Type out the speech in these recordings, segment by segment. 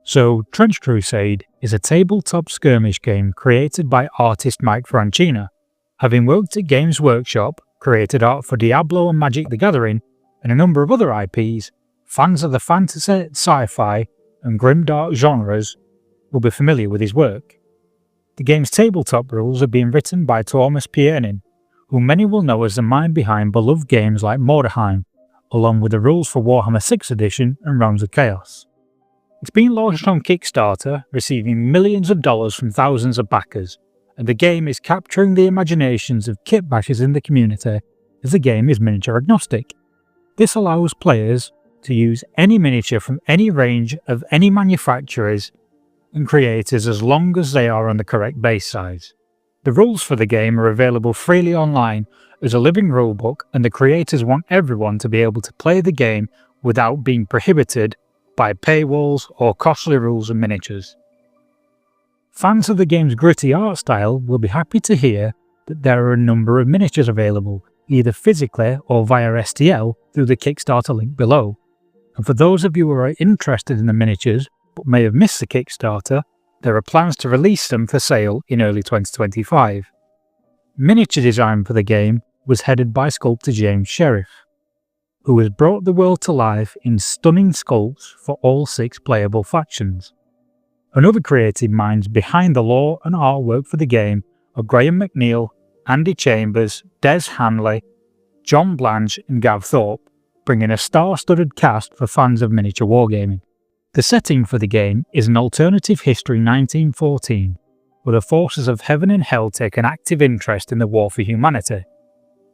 So, Trench Crusade is a tabletop skirmish game created by artist Mike Francina. Having worked at Games Workshop, created art for Diablo and Magic the Gathering, and a number of other IPs, fans of the fantasy, sci-fi, and grimdark genres will be familiar with his work. The game's tabletop rules are being written by Thomas Piernin, who many will know as the mind behind beloved games like Mordheim, along with the rules for Warhammer 6th Edition and Realms of Chaos. It's been launched on Kickstarter, receiving millions of dollars from thousands of backers, and the game is capturing the imaginations of kit bashers in the community as the game is miniature agnostic. This allows players to use any miniature from any range of any manufacturers and creators as long as they are on the correct base size. The rules for the game are available freely online as a living rulebook, and the creators want everyone to be able to play the game without being prohibited by paywalls or costly rules and miniatures. Fans of the game's gritty art style will be happy to hear that there are a number of miniatures available, either physically or via STL through the Kickstarter link below. And for those of you who are interested in the miniatures but may have missed the Kickstarter, there are plans to release them for sale in early 2025. Miniature design for the game was headed by sculptor James Sheriff, who has brought the world to life in stunning sculpts for all 6 playable factions. Another creative minds behind the lore and artwork for the game are Graham McNeil, Andy Chambers, Des Hanley, John Blanche and Gav Thorpe, bringing a star-studded cast for fans of miniature wargaming. The setting for the game is an alternative history 1914, where the forces of heaven and hell take an active interest in the war for humanity.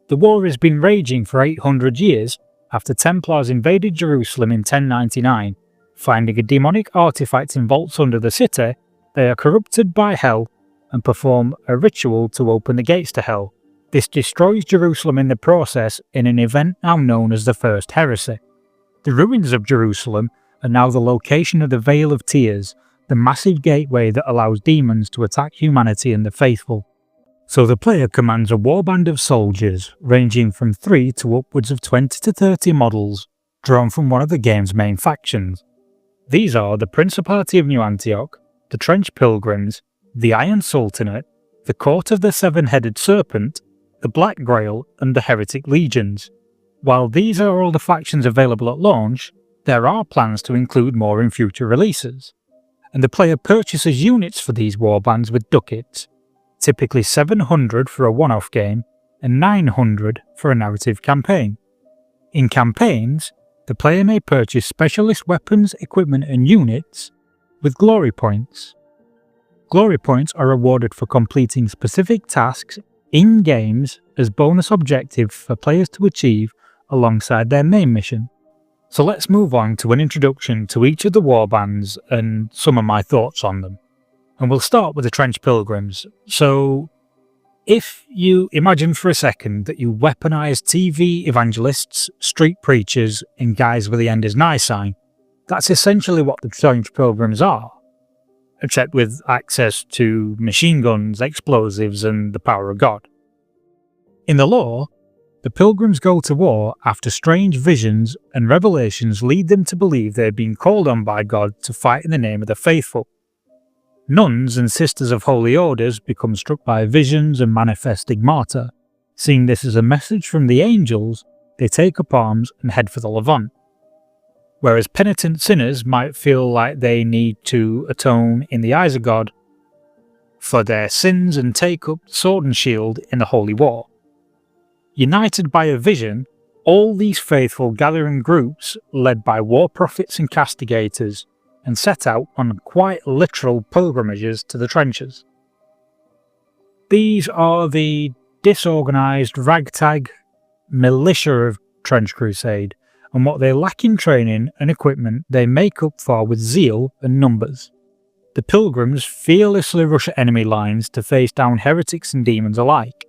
The war has been raging for 800 years after Templars invaded Jerusalem in 1099. Finding a demonic artifact in vaults under the city, they are corrupted by hell and perform a ritual to open the gates to hell. This destroys Jerusalem in the process in an event now known as the First Heresy. The ruins of Jerusalem are now the location of the Vale of Tears, the massive gateway that allows demons to attack humanity and the faithful. So the player commands a warband of soldiers, ranging from 3 to upwards of 20 to 30 models, drawn from one of the game's main factions. These are the Principality of New Antioch, the Trench Pilgrims, the Iron Sultanate, the Court of the Seven-Headed Serpent, the Black Grail, and the Heretic Legions. While these are all the factions available at launch, there are plans to include more in future releases, and the player purchases units for these warbands with ducats, typically 700 for a one-off game and 900 for a narrative campaign. In campaigns, the player may purchase specialist weapons, equipment and units with glory points. Glory points are awarded for completing specific tasks in games as bonus objectives for players to achieve alongside their main mission. So let's move on to an introduction to each of the warbands and some of my thoughts on them. And we'll start with the Trench Pilgrims. So, if you imagine for a second that you weaponize TV evangelists, street preachers, and guys with the end is nigh sign, that's essentially what the Trench Pilgrims are, except with access to machine guns, explosives, and the power of God. In the lore, the Pilgrims go to war after strange visions and revelations lead them to believe they have been called on by God to fight in the name of the faithful. Nuns and sisters of holy orders become struck by visions and manifest stigmata. Seeing this as a message from the angels, they take up arms and head for the Levant. Whereas penitent sinners might feel like they need to atone in the eyes of God for their sins and take up sword and shield in the holy war. United by a vision, all these faithful gather in groups led by war prophets and castigators, and set out on quite literal pilgrimages to the trenches. These are the disorganised ragtag militia of Trench Crusade, and what they lack in training and equipment they make up for with zeal and numbers. The Pilgrims fearlessly rush at enemy lines to face down heretics and demons alike.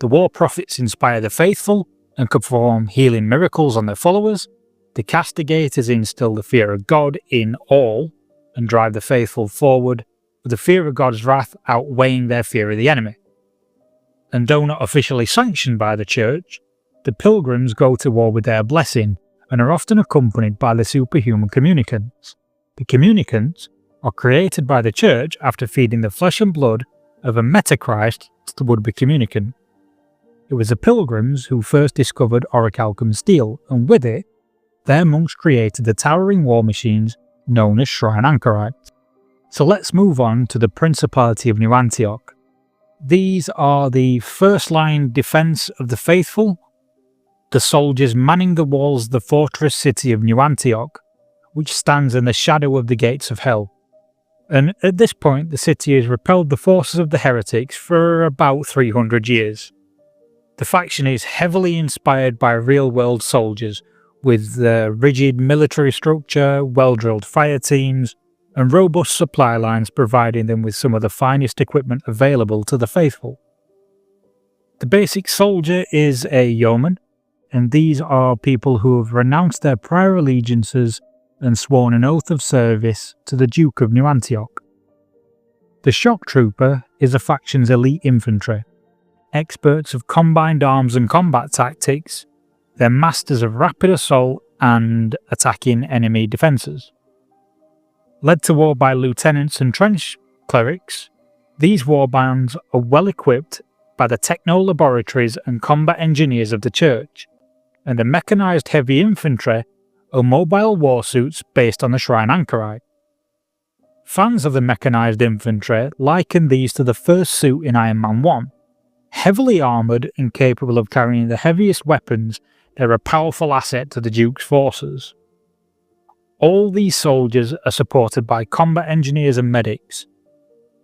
The war prophets inspire the faithful and can perform healing miracles on their followers. The castigators instill the fear of God in all and drive the faithful forward, with the fear of God's wrath outweighing their fear of the enemy. And though not officially sanctioned by the church, the Pilgrims go to war with their blessing and are often accompanied by the superhuman communicants. The communicants are created by the Church after feeding the flesh and blood of a metachrist to the would-be communicant. It was the Pilgrims who first discovered orichalcum steel, and with it, their monks created the towering war machines known as shrine anchorites. So let's move on to the Principality of New Antioch. These are the first-line defense of the faithful, the soldiers manning the walls of the fortress city of New Antioch, which stands in the shadow of the gates of hell. And at this point, the city has repelled the forces of the heretics for about 300 years. The faction is heavily inspired by real-world soldiers, with the rigid military structure, well-drilled fire teams, and robust supply lines providing them with some of the finest equipment available to the faithful. The basic soldier is a yeoman, and these are people who have renounced their prior allegiances and sworn an oath of service to the Duke of New Antioch. The shock trooper is a faction's elite infantry, experts of combined arms and combat tactics. They're masters of rapid assault and attacking enemy defences. Led to war by lieutenants and trench clerics, these warbands are well equipped by the techno-laboratories and combat engineers of the Church, and the mechanised heavy infantry are mobile war suits based on the shrine anchorite. Fans of the mechanised infantry liken these to the first suit in Iron Man 1. Heavily armoured and capable of carrying the heaviest weapons, they're a powerful asset to the Duke's forces. All these soldiers are supported by combat engineers and medics,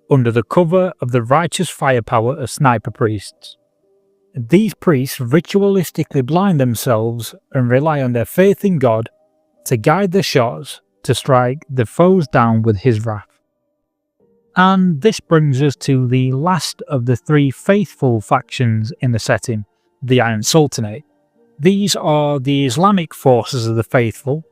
under the cover of the righteous firepower of sniper priests. These priests ritualistically blind themselves and rely on their faith in God to guide their shots to strike the foes down with his wrath. And this brings us to the last of the three faithful factions in the setting, the Iron Sultanate. These are the Islamic forces of the faithful,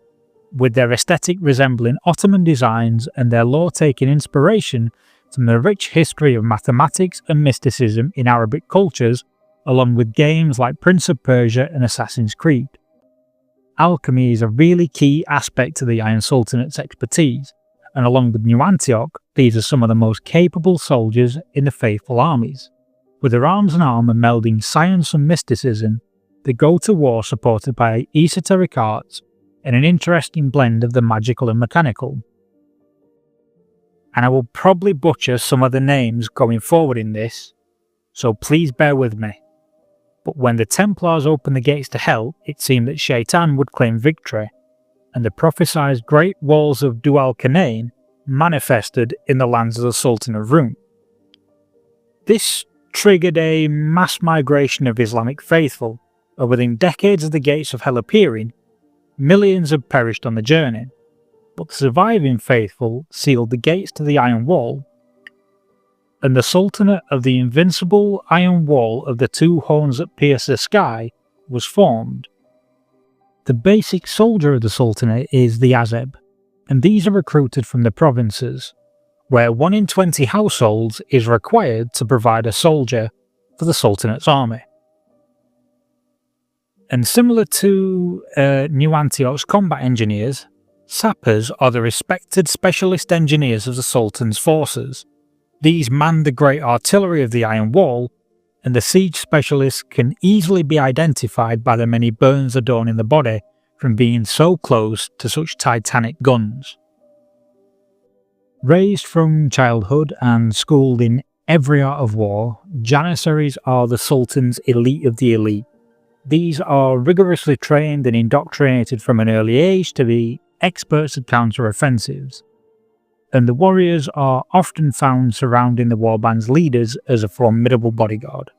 with their aesthetic resembling Ottoman designs and their lore taking inspiration from the rich history of mathematics and mysticism in Arabic cultures, along with games like Prince of Persia and Assassin's Creed. Alchemy is a really key aspect to the Iron Sultanate's expertise, and along with New Antioch, these are some of the most capable soldiers in the faithful armies. With their arms and armour melding science and mysticism, they go to war supported by esoteric arts and an interesting blend of the magical and mechanical. And I will probably butcher some of the names going forward in this, so please bear with me. But when the Templars opened the gates to hell, it seemed that Shaitan would claim victory, and the prophesied great walls of Dual Canaan manifested in the lands of the Sultan of Rum. This triggered a mass migration of Islamic faithful, and within decades of the gates of hell appearing, millions have perished on the journey, but the surviving faithful sealed the gates to the Iron Wall, and the Sultanate of the invincible Iron Wall of the two horns that pierce the sky was formed. The basic soldier of the Sultanate is the Azeb, and these are recruited from the provinces, where 1 in 20 households is required to provide a soldier for the Sultanate's army. And similar to New Antioch's combat engineers, sappers are the respected specialist engineers of the Sultan's forces. These man the great artillery of the Iron Wall, and the siege specialists can easily be identified by the many burns adorning the body from being so close to such titanic guns. Raised from childhood and schooled in every art of war, Janissaries are the Sultan's elite of the elite. These are rigorously trained and indoctrinated from an early age to be experts at counter-offensives, and the warriors are often found surrounding the warband's leaders as a formidable bodyguard.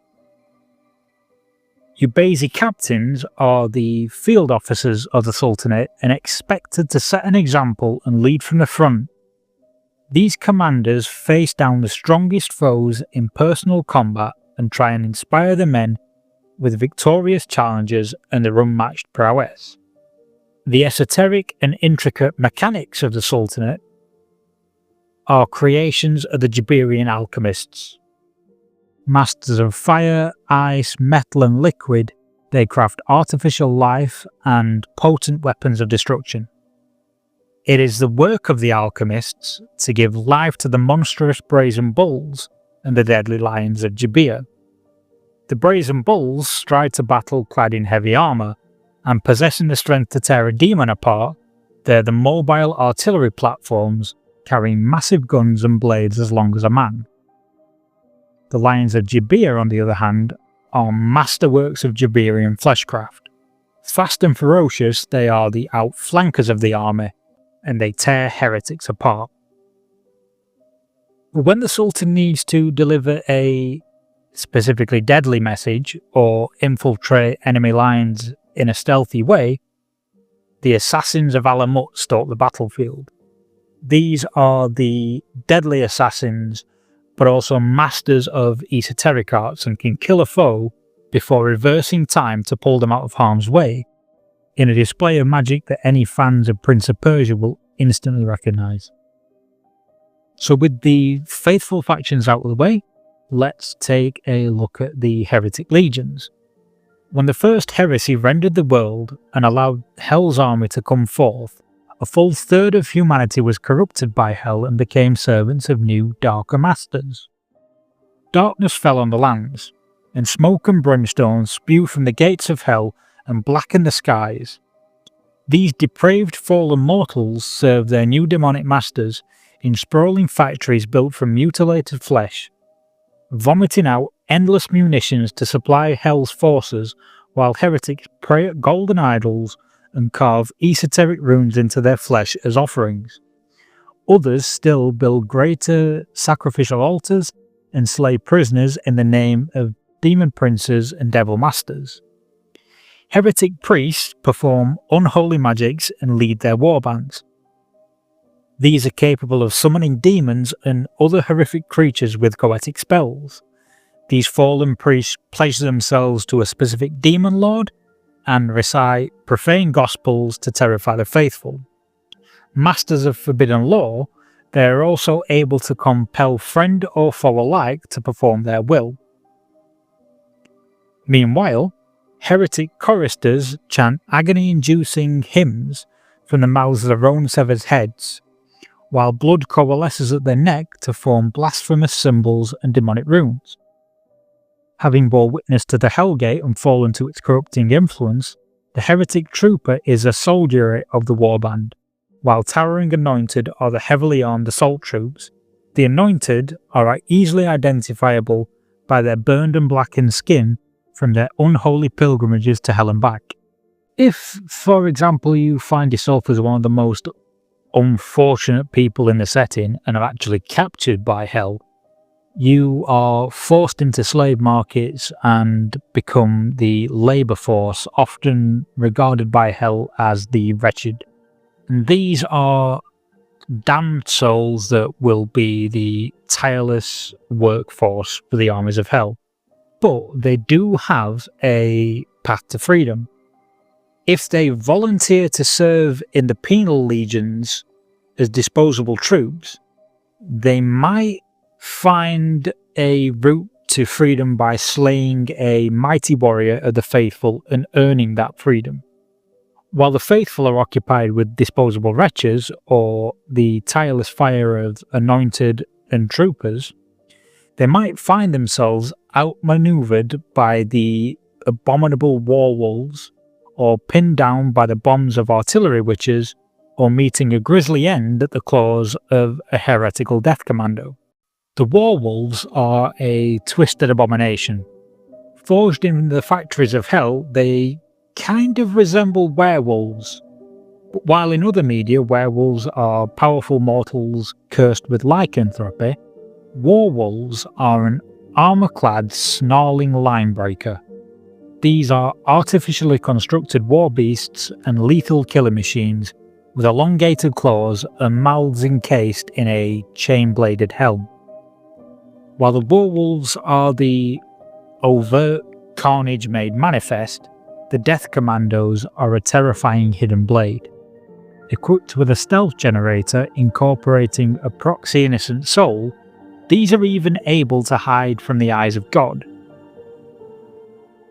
Ubazi captains are the field officers of the Sultanate and expected to set an example and lead from the front. These commanders face down the strongest foes in personal combat and try and inspire the men with victorious challenges and their unmatched prowess. The esoteric and intricate mechanics of the Sultanate are creations of the Jabirian alchemists. Masters of fire, ice, metal and liquid, they craft artificial life and potent weapons of destruction. It is the work of the alchemists to give life to the monstrous brazen bulls and the deadly lions of Gibeah. The brazen bulls stride to battle clad in heavy armour, and possessing the strength to tear a demon apart, they're the mobile artillery platforms carrying massive guns and blades as long as a man. The lions of Gibeah, on the other hand, are masterworks of Gibeahian fleshcraft. Fast and ferocious, they are the outflankers of the army, and they tear heretics apart. When the Sultan needs to deliver a specifically deadly message or infiltrate enemy lines in a stealthy way, the assassins of Alamut stalk the battlefield. These are the deadly assassins, but also masters of esoteric arts and can kill a foe before reversing time to pull them out of harm's way, in a display of magic that any fans of Prince of Persia will instantly recognise. So with the faithful factions out of the way, let's take a look at the Heretic Legions. When the first heresy rendered the world and allowed Hell's army to come forth, a full third of humanity was corrupted by Hell and became servants of new, darker masters. Darkness fell on the lands, and smoke and brimstone spew from the gates of Hell and blacken the skies. These depraved fallen mortals served their new demonic masters in sprawling factories built from mutilated flesh, vomiting out endless munitions to supply Hell's forces, while heretics pray at golden idols and carve esoteric runes into their flesh as offerings. Others still build greater sacrificial altars and slay prisoners in the name of demon princes and devil masters. Heretic priests perform unholy magics and lead their warbands. These are capable of summoning demons and other horrific creatures with goetic spells. These fallen priests pledge themselves to a specific demon lord and recite profane gospels to terrify the faithful. Masters of forbidden law, they are also able to compel friend or foe alike to perform their will. Meanwhile, heretic choristers chant agony-inducing hymns from the mouths of their own severed heads, while blood coalesces at their neck to form blasphemous symbols and demonic runes. Having bore witness to the Hellgate and fallen to its corrupting influence, the heretic trooper is a soldiery of the warband, while towering anointed are the heavily armed assault troops. The anointed are easily identifiable by their burned and blackened skin from their unholy pilgrimages to hell and back. If, for example, you find yourself as one of the most unfortunate people in the setting and are actually captured by hell, you are forced into slave markets and become the labour force, often regarded by hell as the wretched. And these are damned souls that will be the tireless workforce for the armies of hell. But they do have a path to freedom. If they volunteer to serve in the penal legions as disposable troops, they might find a route to freedom by slaying a mighty warrior of the faithful and earning that freedom. While the faithful are occupied with disposable wretches or the tireless fire of anointed and troopers, they might find themselves outmaneuvered by the abominable war wolves, or pinned down by the bombs of artillery witches, or meeting a grisly end at the claws of a heretical death commando. The war wolves are a twisted abomination. Forged in the factories of hell, they kind of resemble werewolves. But while in other media werewolves are powerful mortals cursed with lycanthropy, warwolves are an armour-clad, snarling line-breaker. These are artificially constructed war beasts and lethal killing machines with elongated claws and mouths encased in a chain-bladed helm. While the warwolves are the overt carnage made manifest, the death commandos are a terrifying hidden blade. Equipped with a stealth generator incorporating a proxy innocent soul, these are even able to hide from the eyes of God.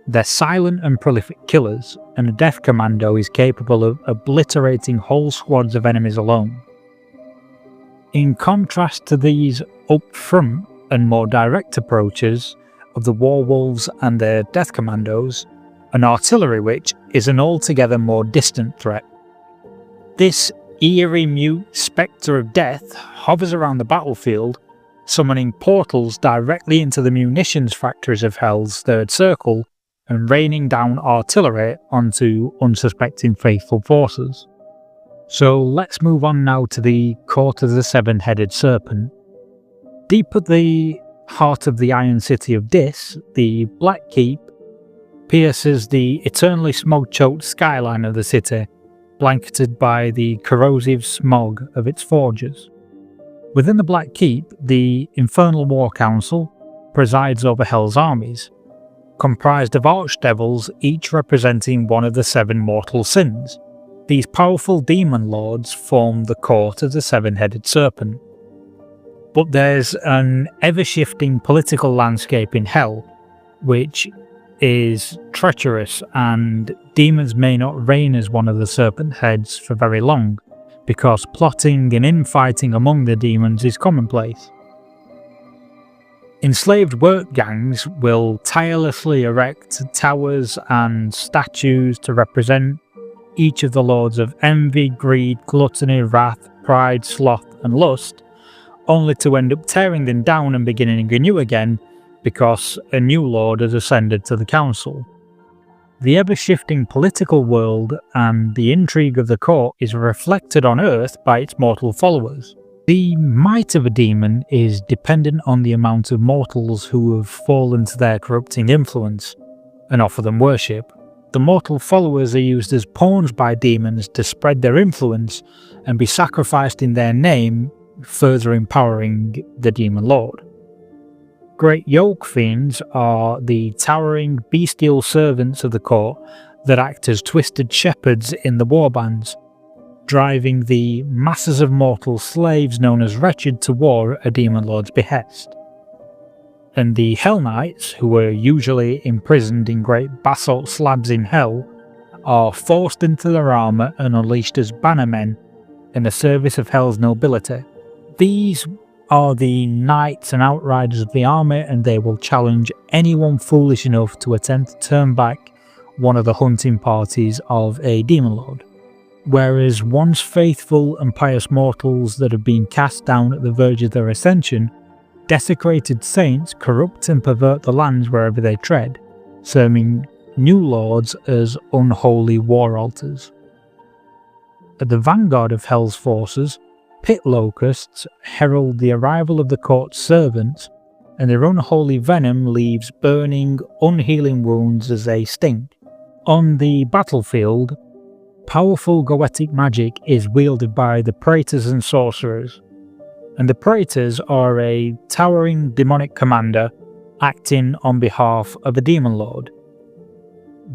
They're silent and prolific killers, and a death commando is capable of obliterating whole squads of enemies alone. In contrast to these up-front and more direct approaches of the Warwolves and their death commandos, an artillery witch is an altogether more distant threat. This eerie mute spectre of death hovers around the battlefield, summoning portals directly into the munitions factories of Hell's Third Circle and raining down artillery onto unsuspecting faithful forces. So let's move on now to the Court of the Seven-Headed Serpent. Deep at the heart of the Iron City of Dis, the Black Keep pierces the eternally smog-choked skyline of the city, blanketed by the corrosive smog of its forges. Within the Black Keep, the Infernal War Council presides over Hell's armies, comprised of archdevils each representing one of the 7 mortal sins. These powerful demon lords form the Court of the Seven-Headed Serpent. But there's an ever-shifting political landscape in Hell, which is treacherous, and demons may not reign as one of the serpent heads for very long, because plotting and infighting among the demons is commonplace. Enslaved work gangs will tirelessly erect towers and statues to represent each of the lords of envy, greed, gluttony, wrath, pride, sloth and lust, only to end up tearing them down and beginning anew again because a new lord has ascended to the council. The ever-shifting political world and the intrigue of the court is reflected on Earth by its mortal followers. The might of a demon is dependent on the amount of mortals who have fallen to their corrupting influence and offer them worship. The mortal followers are used as pawns by demons to spread their influence and be sacrificed in their name, further empowering the demon lord. Great yoke fiends are the towering bestial servants of the court that act as twisted shepherds in the warbands, driving the masses of mortal slaves known as wretched to war at a demon lord's behest. And the Hell Knights, who are usually imprisoned in great basalt slabs in Hell, are forced into their armour and unleashed as bannermen in the service of Hell's nobility. These are the knights and outriders of the army, and they will challenge anyone foolish enough to attempt to turn back one of the hunting parties of a demon lord. Whereas once faithful and pious mortals that have been cast down at the verge of their ascension, desecrated saints corrupt and pervert the lands wherever they tread, serving new lords as unholy war altars. At the vanguard of Hell's forces, pit locusts herald the arrival of the court's servants, and their unholy venom leaves burning, unhealing wounds as they sting. On the battlefield, powerful goetic magic is wielded by the praetors and sorcerers, and the praetors are a towering demonic commander acting on behalf of a demon lord.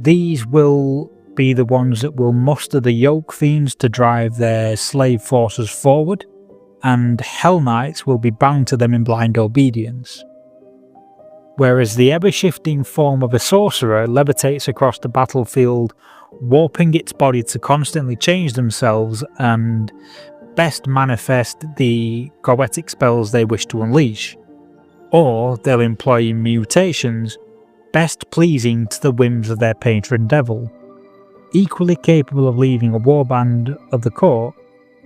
These will be the ones that will muster the yoke fiends to drive their slave forces forward, and Hell Knights will be bound to them in blind obedience. Whereas the ever-shifting form of a sorcerer levitates across the battlefield, warping its body to constantly change themselves and best manifest the goetic spells they wish to unleash, or they'll employ mutations best pleasing to the whims of their patron devil. Equally capable of leading a warband of the court,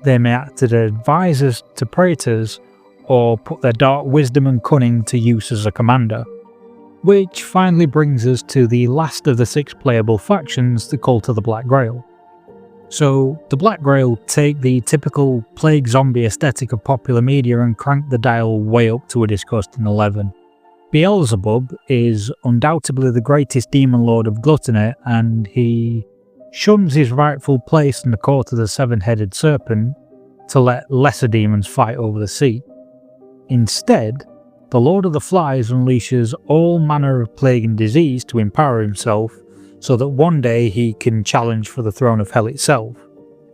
they may act as advisors to praetors or put their dark wisdom and cunning to use as a commander. Which finally brings us to the last of the 6 playable factions, the Cult of the Black Grail. So, the Black Grail take the typical plague zombie aesthetic of popular media and crank the dial way up to a disgusting 11. Beelzebub is undoubtedly the greatest demon lord of gluttony, and he shuns his rightful place in the court of the seven-headed serpent to let lesser demons fight over the seat. Instead, the Lord of the Flies unleashes all manner of plague and disease to empower himself, so that one day he can challenge for the throne of hell itself.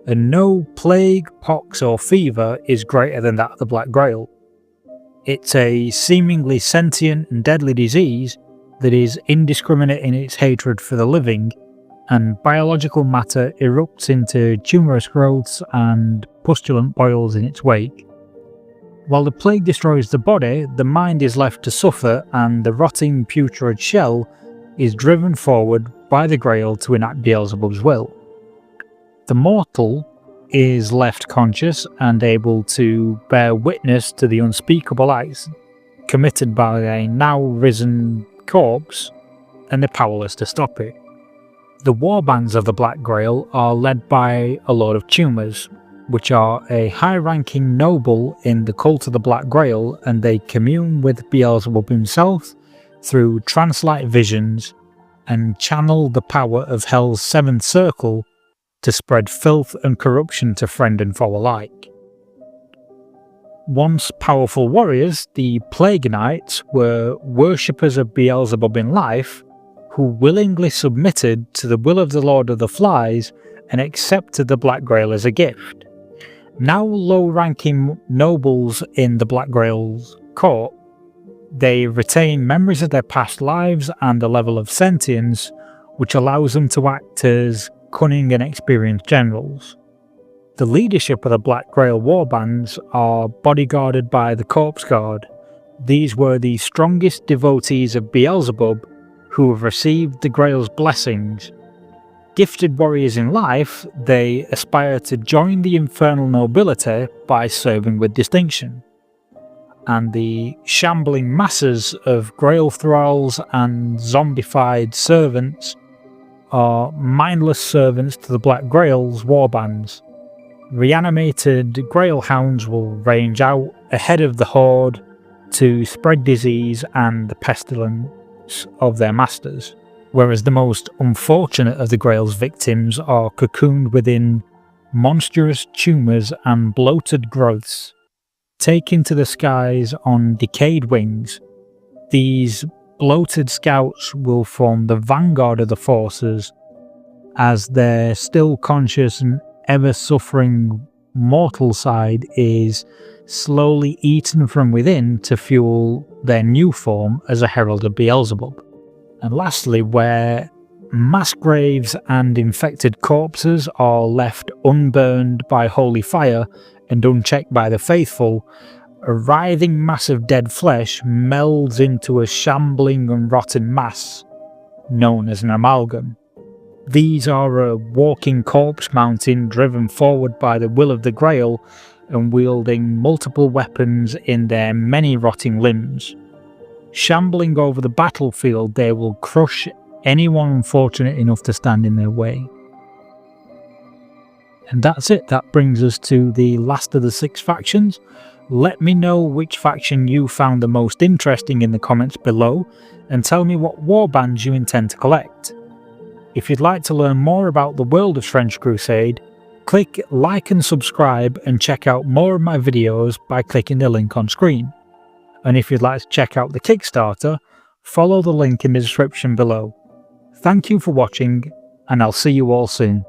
And no plague, pox or fever is greater than that of the Black Grail. It's a seemingly sentient and deadly disease, that is indiscriminate in its hatred for the living, and biological matter erupts into tumorous growths and pustulent boils in its wake. While the plague destroys the body, the mind is left to suffer, and the rotting putrid shell is driven forward by the grail to enact Beelzebub's will. The mortal is left conscious and able to bear witness to the unspeakable acts committed by a now risen corpse, and they're powerless to stop it. The warbands of the Black Grail are led by a Lord of Tumors, which are a high-ranking noble in the cult of the Black Grail, and they commune with Beelzebub himself through trance-like visions and channel the power of Hell's Seventh Circle to spread filth and corruption to friend and foe alike. Once powerful warriors, the Plague Knights were worshippers of Beelzebub in life, who willingly submitted to the will of the Lord of the Flies and accepted the Black Grail as a gift. Now low-ranking nobles in the Black Grail's court, they retain memories of their past lives and a level of sentience which allows them to act as cunning and experienced generals. The leadership of the Black Grail warbands are bodyguarded by the Corpse Guard. These were the strongest devotees of Beelzebub who have received the Grail's blessings. Gifted warriors in life, they aspire to join the infernal nobility by serving with distinction. And the shambling masses of Grail thralls and zombified servants are mindless servants to the Black Grail's warbands. Reanimated Grail hounds will range out ahead of the horde to spread disease and the pestilence of their masters, whereas the most unfortunate of the Grail's victims are cocooned within monstrous tumours and bloated growths. Taken to the skies on decayed wings, these bloated scouts will form the vanguard of the forces as their still conscious and ever-suffering mortal side is slowly eaten from within to fuel their new form as a herald of Beelzebub. And lastly, where mass graves and infected corpses are left unburned by holy fire and unchecked by the faithful, a writhing mass of dead flesh melds into a shambling and rotten mass known as an amalgam. These are a walking corpse mountain driven forward by the will of the Grail and wielding multiple weapons in their many rotting limbs. Shambling over the battlefield, they will crush anyone unfortunate enough to stand in their way. And that's it, that brings us to the last of the 6 factions. Let me know which faction you found the most interesting in the comments below, and tell me what warbands you intend to collect. If you'd like to learn more about the world of Trench Crusade, click like and subscribe and check out more of my videos by clicking the link on screen. And if you'd like to check out the Kickstarter, follow the link in the description below. Thank you for watching, and I'll see you all soon.